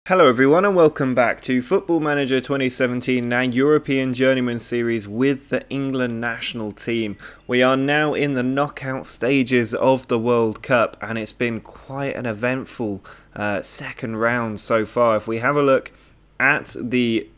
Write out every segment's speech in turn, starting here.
Hello everyone and welcome back to Football Manager 2017, our European Journeyman series with the England national team. We are now in the knockout stages of the World Cup and it's been quite an eventful second round so far. If we have a look at the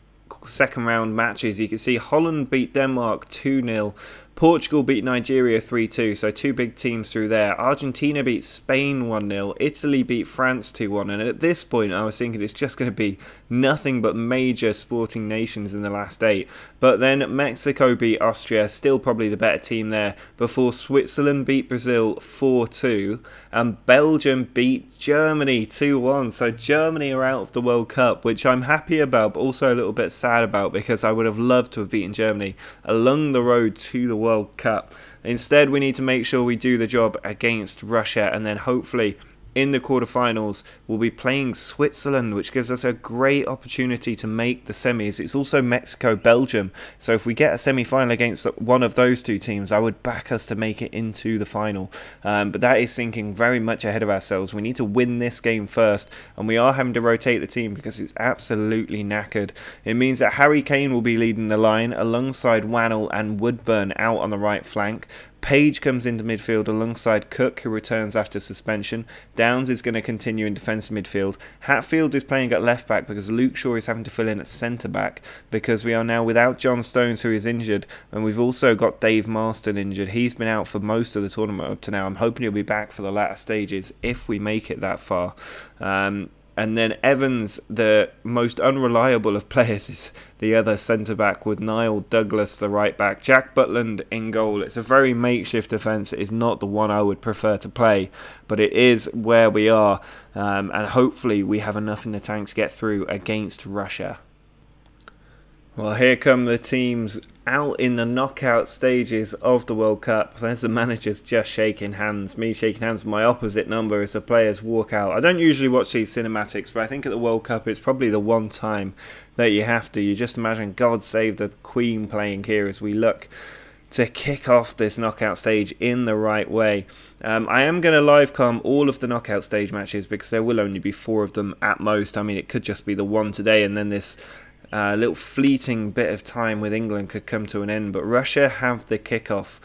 second round matches, you can see Holland beat Denmark 2-0. Portugal beat Nigeria 3-2, so two big teams through there. Argentina beat Spain 1-0. Italy beat France 2-1. And at this point, I was thinking it's just going to be nothing but major sporting nations in the last 8. But then Mexico beat Austria, still probably the better team there, before Switzerland beat Brazil 4-2. And Belgium beat Germany 2-1. So Germany are out of the World Cup, which I'm happy about, but also a little bit sad about, because I would have loved to have beaten Germany along the road to the World Cup. Instead, we need to make sure we do the job against Russia, and then hopefully in the quarterfinals we'll be playing Switzerland, which gives us a great opportunity to make the semis. It's also Mexico-Belgium, so if we get a semi-final against one of those two teams, I would back us to make it into the final. But that is thinking very much ahead of ourselves. We need to win this game first, and we are having to rotate the team because it's absolutely knackered. It means that Harry Kane will be leading the line alongside Wannell and Woodburn out on the right flank. Page comes into midfield alongside Cook, who returns after suspension. Downs is going to continue in defensive midfield. Hatfield is playing at left back because Luke Shaw is having to fill in at centre back, because we are now without John Stones, who is injured, and we've also got Dave Marston injured. He's been out for most of the tournament up to now. I'm hoping he'll be back for the latter stages if we make it that far. And then Evans, the most unreliable of players, is the other centre-back, with Niall Douglas, the right-back. Jack Butland in goal. It's a very makeshift defence. It is not the one I would prefer to play, but it is where we are. And hopefully we have enough in the tank to get through against Russia. Well, here come the teams out in the knockout stages of the World Cup. There's the managers just shaking hands. Me shaking hands with my opposite number as the players walk out. I don't usually watch these cinematics, but I think at the World Cup it's probably the one time that you have to. You just imagine God Save the Queen playing here as we look to kick off this knockout stage in the right way. I am going to live com all of the knockout stage matches because there will only be 4 of them at most. I mean, it could just be the one today, and then this little fleeting bit of time with England could come to an end. But Russia have the kickoff.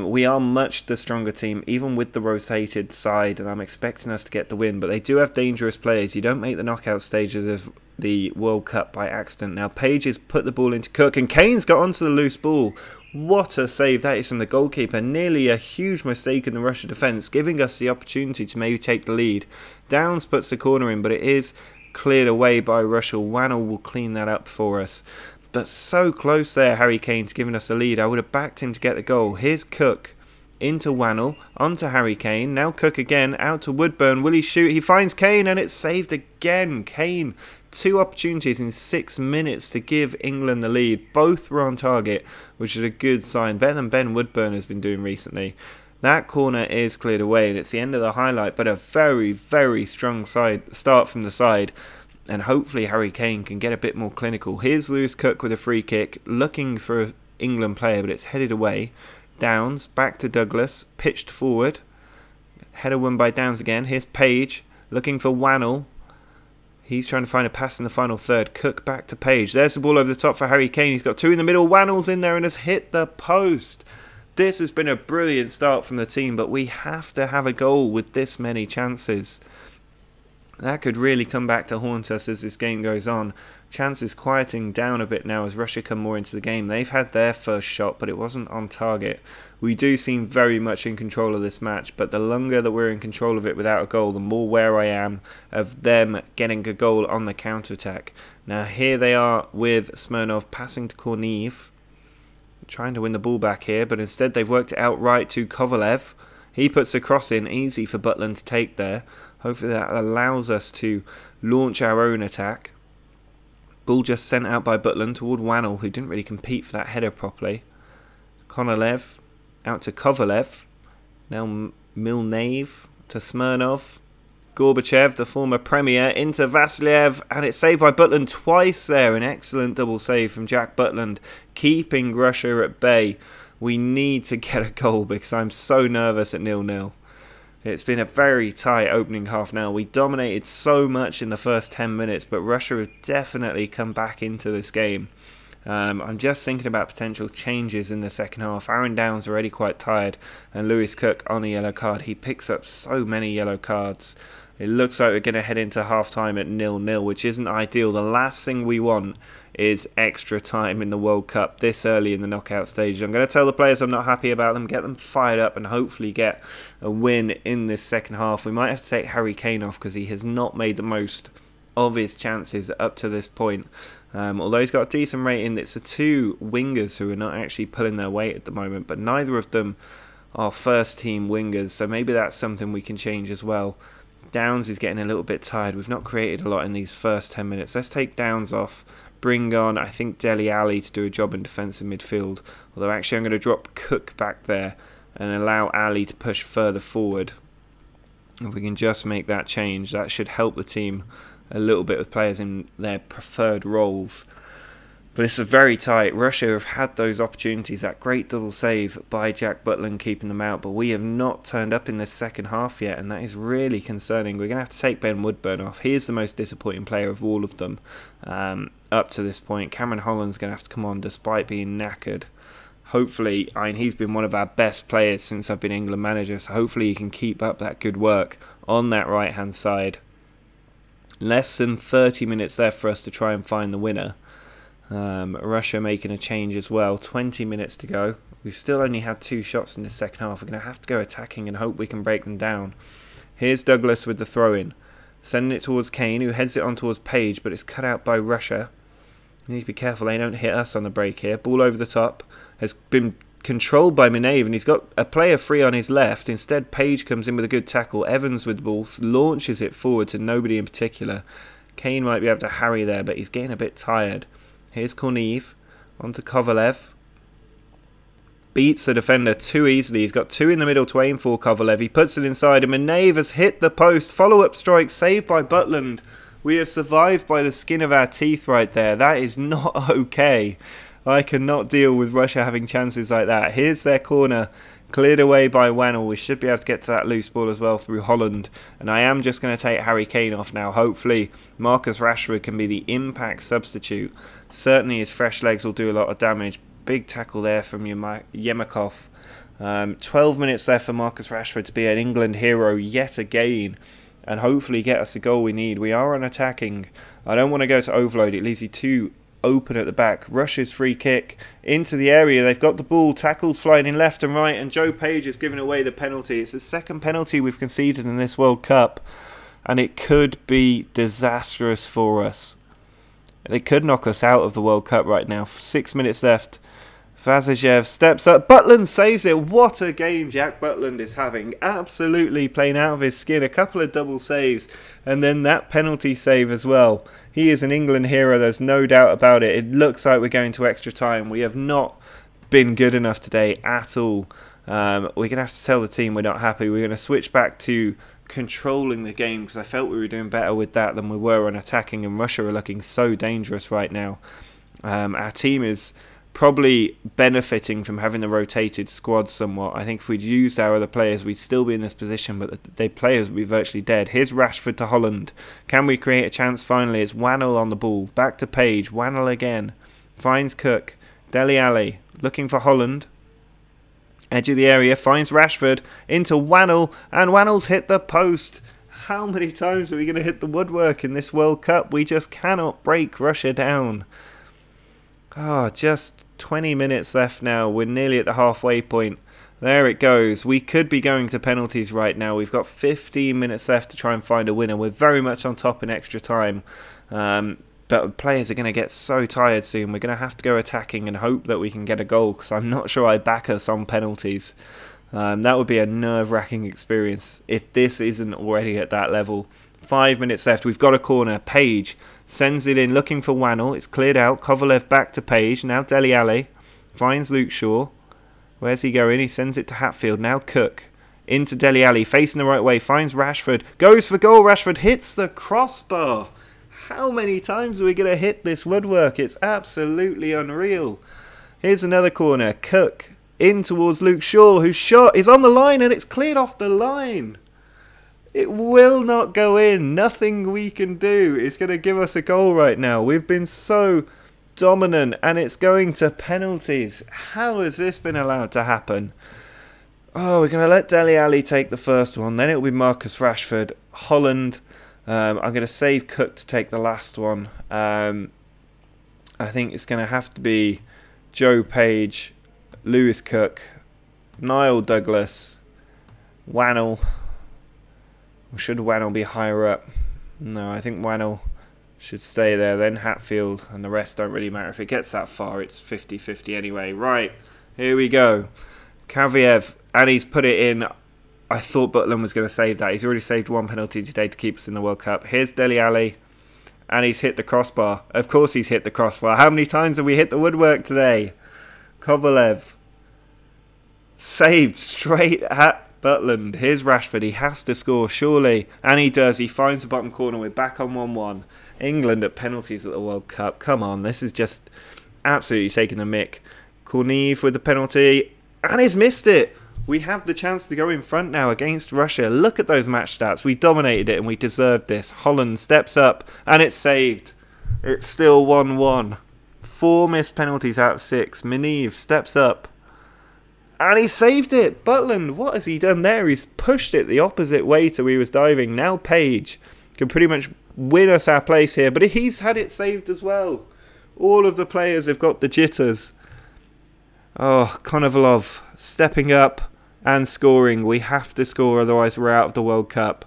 We are much the stronger team, even with the rotated side, and I'm expecting us to get the win. But they do have dangerous players. You don't make the knockout stages of the World Cup by accident. Now Page has put the ball into Cook, and Kane's got onto the loose ball. What a save that is from the goalkeeper. Nearly a huge mistake in the Russia defence, giving us the opportunity to maybe take the lead. Downs puts the corner in, but it is cleared away by Russia. Wannell will clean that up for us. But so close there, Harry Kane's giving us the lead. I would have backed him to get the goal. Here's Cook into Wannell, onto Harry Kane. Now Cook again, out to Woodburn. Will he shoot? He finds Kane and it's saved again. Kane, 2 opportunities in 6 minutes to give England the lead. Both were on target, which is a good sign. Better than Ben Woodburn has been doing recently. That corner is cleared away and it's the end of the highlight, but a very, very strong start from the side. And hopefully Harry Kane can get a bit more clinical. Here's Lewis Cook with a free kick, looking for an England player, but it's headed away. Downs, back to Douglas, pitched forward. Header won by Downs again. Here's Page, looking for Wannell. He's trying to find a pass in the final third. Cook back to Page. There's the ball over the top for Harry Kane. He's got 2 in the middle. Wannell's in there and has hit the post. This has been a brilliant start from the team, but we have to have a goal with this many chances. That could really come back to haunt us as this game goes on. Chances quieting down a bit now as Russia come more into the game. They've had their first shot, but it wasn't on target. We do seem very much in control of this match, but the longer that we're in control of it without a goal, the more aware I am of them getting a goal on the counter-attack. Now here they are with Smirnov passing to Kornev, trying to win the ball back here, but instead they've worked it out right to Kovalev. He puts the cross in, easy for Butland to take there. Hopefully that allows us to launch our own attack. Ball just sent out by Butland toward Wannell, who didn't really compete for that header properly. Konolev out to Kovalev. Now Milnev to Smirnov. Gorbachev, the former Premier, into Vasiliev, and it's saved by Butland twice there. An excellent double save from Jack Butland, keeping Russia at bay. We need to get a goal because I'm so nervous at 0-0. It's been a very tight opening half now. We dominated so much in the first 10 minutes, but Russia have definitely come back into this game. I'm just thinking about potential changes in the second half. Aaron Downs already quite tired, and Lewis Cook on a yellow card. He picks up so many yellow cards. It looks like we're going to head into half-time at 0-0, which isn't ideal. The last thing we want is extra time in the World Cup this early in the knockout stage. I'm going to tell the players I'm not happy about them, get them fired up, and hopefully get a win in this second half. We might have to take Harry Kane off because he has not made the most of his chances up to this point. Although he's got a decent rating, it's the two wingers who are not actually pulling their weight at the moment, but neither of them are first team wingers, so maybe that's something we can change as well. Downs is getting a little bit tired. We've not created a lot in these first 10 minutes. Let's take Downs off. Bring on, I think, Dele Alli to do a job in defensive midfield. Although actually I'm going to drop Cook back there and allow Ali to push further forward. If we can just make that change, that should help the team a little bit with players in their preferred roles. But it's a very tight. Russia have had those opportunities. That great double save by Jack Butland keeping them out. But we have not turned up in this second half yet. And that is really concerning. We're going to have to take Ben Woodburn off. He is the most disappointing player of all of them up to this point. Cameron Holland's going to have to come on despite being knackered. Hopefully, he's been one of our best players since I've been England manager. So hopefully he can keep up that good work on that right-hand side. Less than 30 minutes left for us to try and find the winner. Russia making a change as well. 20 minutes to go. We've still only had 2 shots in the second half. We're going to have to go attacking and hope we can break them down. Here's Douglas with the throw-in. Sending it towards Kane, who heads it on towards Page, but it's cut out by Russia. You need to be careful they don't hit us on the break here. Ball over the top. Has been controlled by Minave, and he's got a player free on his left. Instead, Page comes in with a good tackle. Evans with the ball launches it forward to nobody in particular. Kane might be able to harry there, but he's getting a bit tired. Here's Kornev, onto Kovalev. Beats the defender too easily. He's got 2 in the middle to aim for Kovalev. He puts it inside, and Minave has hit the post. Follow-up strike saved by Butland. We have survived by the skin of our teeth right there. That is not okay. I cannot deal with Russia having chances like that. Here's their corner. Cleared away by Wannell. We should be able to get to that loose ball as well through Holland. And I am just going to take Harry Kane off now. Hopefully Marcus Rashford can be the impact substitute. Certainly his fresh legs will do a lot of damage. Big tackle there from Yemakov. 12 minutes left for Marcus Rashford to be an England hero yet again. And hopefully get us the goal we need. We are on attacking. I don't want to go to overload. It leaves you too open at the back. Russia's free kick into the area. They've got the ball. Tackles flying in left and right, and Joe Page has given away the penalty. It's the second penalty we've conceded in this World Cup, and it could be disastrous for us. They could knock us out of the World Cup right now. 6 minutes left. Vazajev steps up. Butland saves it. What a game Jack Butland is having. Absolutely playing out of his skin. A couple of double saves. And then that penalty save as well. He is an England hero. There's no doubt about it. It looks like we're going to extra time. We have not been good enough today at all. We're going to have to tell the team we're not happy. We're going to switch back to controlling the game because I felt we were doing better with that than we were on attacking. And Russia are looking so dangerous right now. Our team is probably benefiting from having the rotated squad somewhat. I think if we'd used our other players, we'd still be in this position, but the players would be virtually dead. Here's Rashford to Holland. Can we create a chance finally? It's Wannell on the ball. Back to Page. Wannell again. Finds Cook. Dele Alli looking for Holland. Edge of the area. Finds Rashford into Wannell, and Wannell's hit the post. How many times are we going to hit the woodwork in this World Cup? We just cannot break Russia down. Just 20 minutes left now. We're nearly at the halfway point. There it goes. We could be going to penalties right now. We've got 15 minutes left to try and find a winner. We're very much on top in extra time. But players are going to get so tired soon. We're going to have to go attacking and hope that we can get a goal, because I'm not sure I back us on penalties. That would be a nerve-wracking experience if this isn't already at that level. 5 minutes left. We've got a corner. Page sends it in looking for Wannell. It's cleared out. Kovalev back to Page. Now Dele Alli finds Luke Shaw. Where's he going? He sends it to Hatfield. Now Cook into Dele Alli, facing the right way. Finds Rashford. Goes for goal. Rashford hits the crossbar. How many times are we going to hit this woodwork? It's absolutely unreal. Here's another corner. Cook in towards Luke Shaw, whose shot is on the line and it's cleared off the line. It will not go in. Nothing we can do is going to give us a goal right now. We've been so dominant, and it's going to penalties. How has this been allowed to happen? Oh, we're going to let Dele Alli take the first one. Then it'll be Marcus Rashford, Holland. I'm going to save Cook to take the last one. I think it's going to have to be Joe Page, Lewis Cook, Niall Douglas, Wannell. Or should Wannell be higher up? No, I think Wannell should stay there. Then Hatfield, and the rest don't really matter. If it gets that far, it's 50-50 anyway. Right, here we go. Kaviev, and he's put it in. I thought Butland was going to save that. He's already saved one penalty today to keep us in the World Cup. Here's Dele Alli, and he's hit the crossbar. Of course he's hit the crossbar. How many times have we hit the woodwork today? Kovalev, saved straight at Butland. Here's Rashford. He has to score, surely. And he does. He finds the bottom corner. We're back on 1-1. England at penalties at the World Cup. Come on, this is just absolutely taking the mick. Kornev with the penalty, and he's missed it. We have the chance to go in front now against Russia. Look at those match stats. We dominated it and we deserved this. Holland steps up and it's saved. It's still 1-1. 4 missed penalties out of 6. Minev steps up and he saved it. Butland, what has he done there? He's pushed it the opposite way to where he was diving. Now Page can pretty much win us our place here, but he's had it saved as well. All of the players have got the jitters. Oh, Konovalov stepping up and scoring. We have to score, otherwise we're out of the World Cup.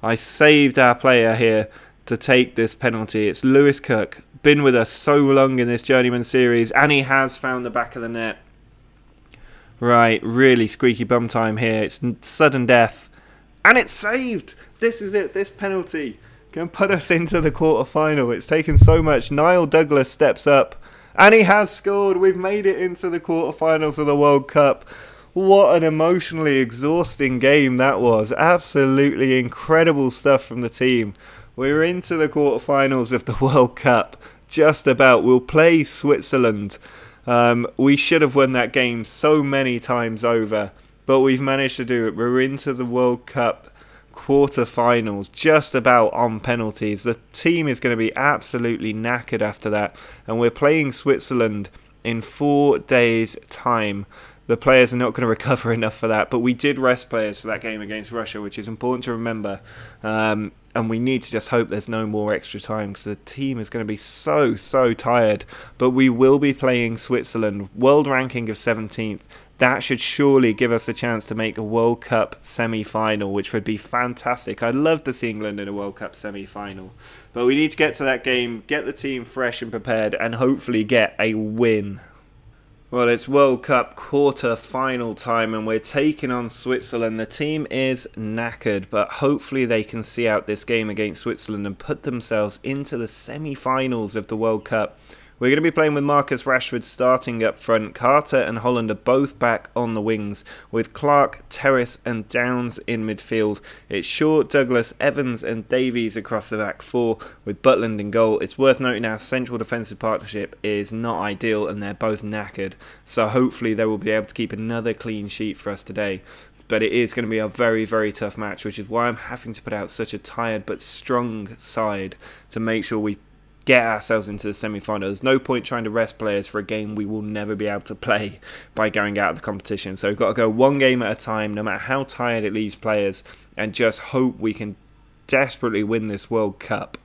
I saved our player here to take this penalty. It's Lewis Cook. Been with us so long in this Journeyman series, and he has found the back of the net. Right, really squeaky bum time here. It's sudden death. And it's saved! This is it. This penalty can put us into the quarter-final. It's taken so much. Niall Douglas steps up, and he has scored. We've made it into the quarter-finals of the World Cup. What an emotionally exhausting game that was. Absolutely incredible stuff from the team. We're into the quarterfinals of the World Cup. Just about. We'll play Switzerland. We should have won that game so many times over, but we've managed to do it. We're into the World Cup quarterfinals, just about on penalties. The team is going to be absolutely knackered after that, and we're playing Switzerland in 4 days' time. The players are not going to recover enough for that, but we did rest players for that game against Russia, which is important to remember. And we need to just hope there's no more extra time, because the team is going to be so tired. But we will be playing Switzerland, world ranking of 17th. That should surely give us a chance to make a World Cup semi-final, which would be fantastic. I'd love to see England in a World Cup semi-final. But we need to get to that game, get the team fresh and prepared, and hopefully get a win. Well, it's World Cup quarter-final time and we're taking on Switzerland. The team is knackered, but hopefully they can see out this game against Switzerland and put themselves into the semi-finals of the World Cup. We're going to be playing with Marcus Rashford starting up front. Carter and Holland are both back on the wings, with Clark, Terrace and Downs in midfield. It's Shaw, Douglas, Evans and Davies across the back four, with Butland in goal. It's worth noting our central defensive partnership is not ideal and they're both knackered, so hopefully they will be able to keep another clean sheet for us today. But it is going to be a very tough match, which is why I'm having to put out such a tired but strong side to make sure we get ourselves into the semi-final. There's no point trying to rest players for a game we will never be able to play by going out of the competition. So we've got to go one game at a time, no matter how tired it leaves players, and just hope we can desperately win this World Cup.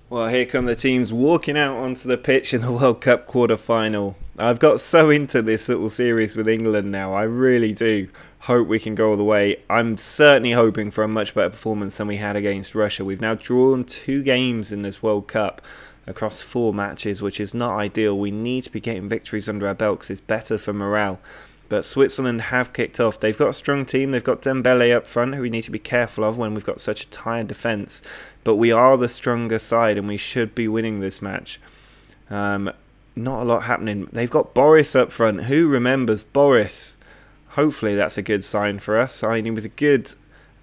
Well, here come the teams walking out onto the pitch in the World Cup quarter-final. I've got so into this little series with England now. I really do hope we can go all the way. I'm certainly hoping for a much better performance than we had against Russia. We've now drawn 2 games in this World Cup across 4 matches, which is not ideal. We need to be getting victories under our belt because it's better for morale. But Switzerland have kicked off. They've got a strong team. They've got Dembele up front, who we need to be careful of when we've got such a tired defence. But we are the stronger side and we should be winning this match. Not a lot happening. They've got Boris up front. Who remembers Boris? Hopefully that's a good sign for us. I mean, he was a good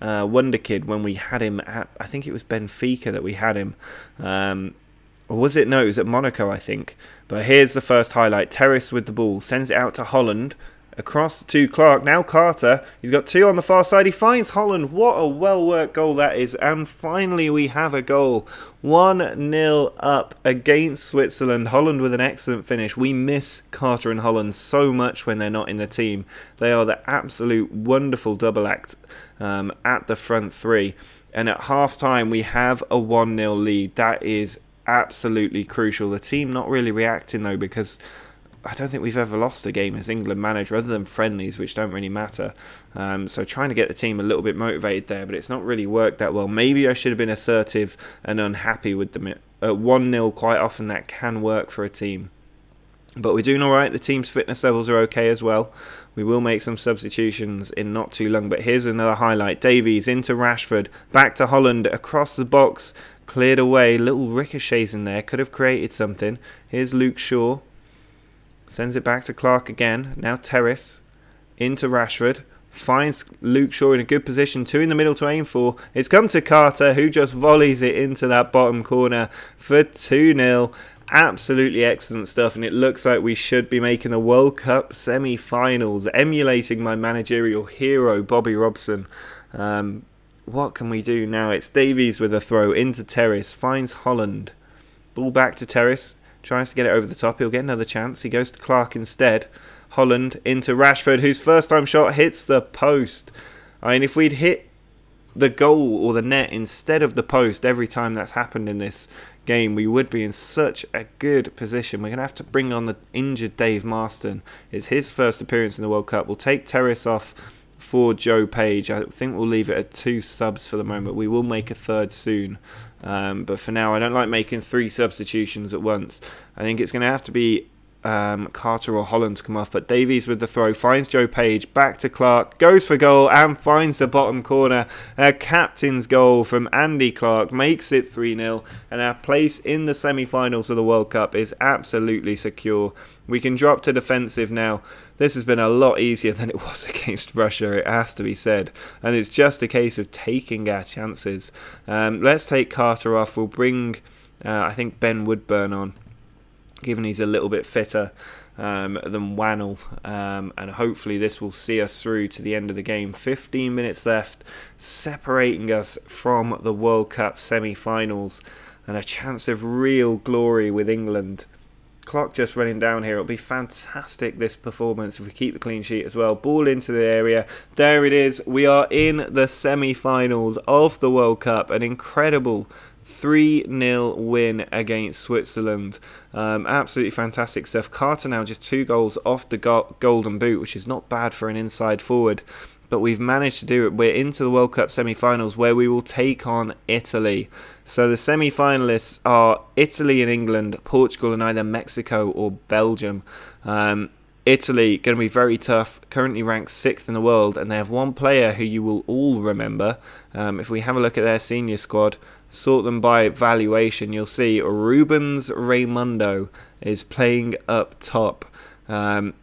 wonder kid when we had him at, I think it was Benfica that we had him. Or was it? No, it was at Monaco, I think. But here's the first highlight. Terrace with the ball. Sends it out to Holland. Across to Clark, now Carter, he's got 2 on the far side, he finds Holland, what a well worked goal that is, and finally we have a goal. 1-0 up against Switzerland. Holland with an excellent finish. We miss Carter and Holland so much when they're not in the team. They are the absolute wonderful double act at the front 3, and at half time we have a 1-0 lead. That is absolutely crucial. The team not really reacting though, because I don't think we've ever lost a game as England manager other than friendlies, which don't really matter. So trying to get the team a little bit motivated there, but it's not really worked that well. Maybe I should have been assertive and unhappy with them. At 1-0, quite often that can work for a team. But we're doing alright. The team's fitness levels are okay as well. We will make some substitutions in not too long. But here's another highlight. Davies into Rashford. Back to Holland. Across the box. Cleared away. Little ricochets in there. Could have created something. Here's Luke Shaw. Sends it back to Clark again. Now Terrace into Rashford. Finds Luke Shaw in a good position. 2 in the middle to aim for. It's come to Carter, who just volleys it into that bottom corner for 2-0. Absolutely excellent stuff. And it looks like we should be making the World Cup semi-finals. Emulating my managerial hero, Bobby Robson. What can we do now? It's Davies with a throw into Terrace. Finds Holland. Ball back to Terrace. Tries to get it over the top. He'll get another chance. He goes to Clark instead. Holland into Rashford, whose first time shot hits the post. I mean, if we'd hit the goal or the net instead of the post every time that's happened in this game, we would be in such a good position. We're going to have to bring on the injured Dave Marston. It's his first appearance in the World Cup. We'll take Terrace off for Joe Page. I think we'll leave it at 2 subs for the moment. We will make a 3rd soon. But for now, I don't like making 3 substitutions at once. I think it's going to have to be Carter or Holland to come off. But Davies with the throw finds Joe Page. Back to Clark. Goes for goal and finds the bottom corner. A captain's goal from Andy Clark makes it 3-0. And our place in the semi-finals of the World Cup is absolutely secure. We can drop to defensive now. This has been a lot easier than it was against Russia, it has to be said. And it's just a case of taking our chances. Let's take Carter off. We'll bring, I think, Ben Woodburn on, given he's a little bit fitter than Wannell. And hopefully this will see us through to the end of the game. 15 minutes left, separating us from the World Cup semi-finals. And a chance of real glory with England. Clock just running down here. It'll be fantastic, this performance, if we keep the clean sheet as well. Ball into the area. There it is. We are in the semi-finals of the World Cup. An incredible 3-0 win against Switzerland. Absolutely fantastic stuff. Carter now just 2 goals off the golden boot, which is not bad for an inside forward. But we've managed to do it. We're into the World Cup semi-finals, where we will take on Italy. So the semi-finalists are Italy and England, Portugal and either Mexico or Belgium. Italy, going to be very tough, currently ranked 6th in the world, and they have one player who you will all remember. If we have a look at their senior squad, sort them by valuation, you'll see Rubens Raimundo is playing up top.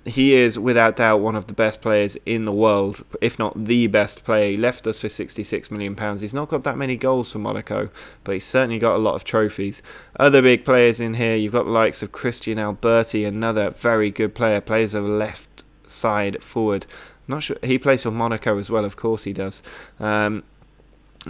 He is without doubt one of the best players in the world, if not the best player. He left us for £66 million. He's not got that many goals for Monaco, but he's certainly got a lot of trophies. Other big players in here, you've got the likes of Christian Alberti, another very good player, plays a left side forward. I'm not sure, he plays for Monaco as well, of course he does.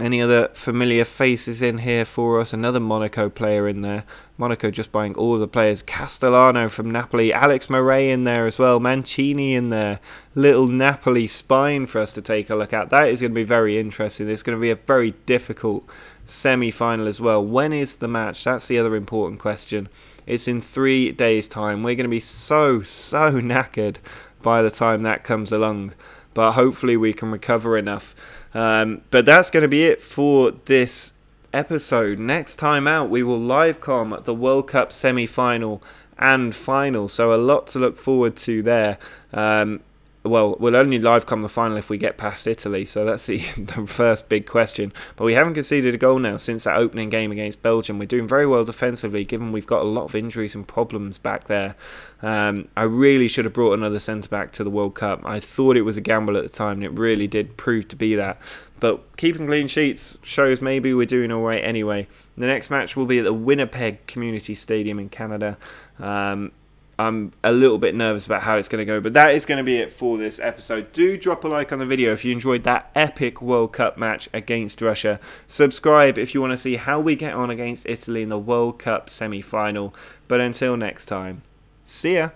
Any other familiar faces in here for us? Another Monaco player in there. Monaco just buying all of the players. Castellano from Napoli. Alex Murray in there as well. Mancini in there. Little Napoli spine for us to take a look at. That is going to be very interesting. It's going to be a very difficult semi-final as well. When is the match? That's the other important question. It's in 3 days' time. We're going to be so knackered by the time that comes along. But hopefully we can recover enough. But that's going to be it for this episode. Next time out, we will live com the World Cup semi-final and final. So a lot to look forward to there. Well, we'll only live come the final if we get past Italy, so that's the first big question. But we haven't conceded a goal now since that opening game against Belgium. We're doing very well defensively, given we've got a lot of injuries and problems back there. I really should have brought another centre-back to the World Cup. I thought it was a gamble at the time, and it really did prove to be that. But keeping clean sheets shows maybe we're doing all right anyway. The next match will be at the Winnipeg Community Stadium in Canada. I'm a little bit nervous about how it's going to go, but that is going to be it for this episode. Do drop a like on the video if you enjoyed that epic World Cup match against Russia. Subscribe if you want to see how we get on against Italy in the World Cup semi-final. But until next time, see ya!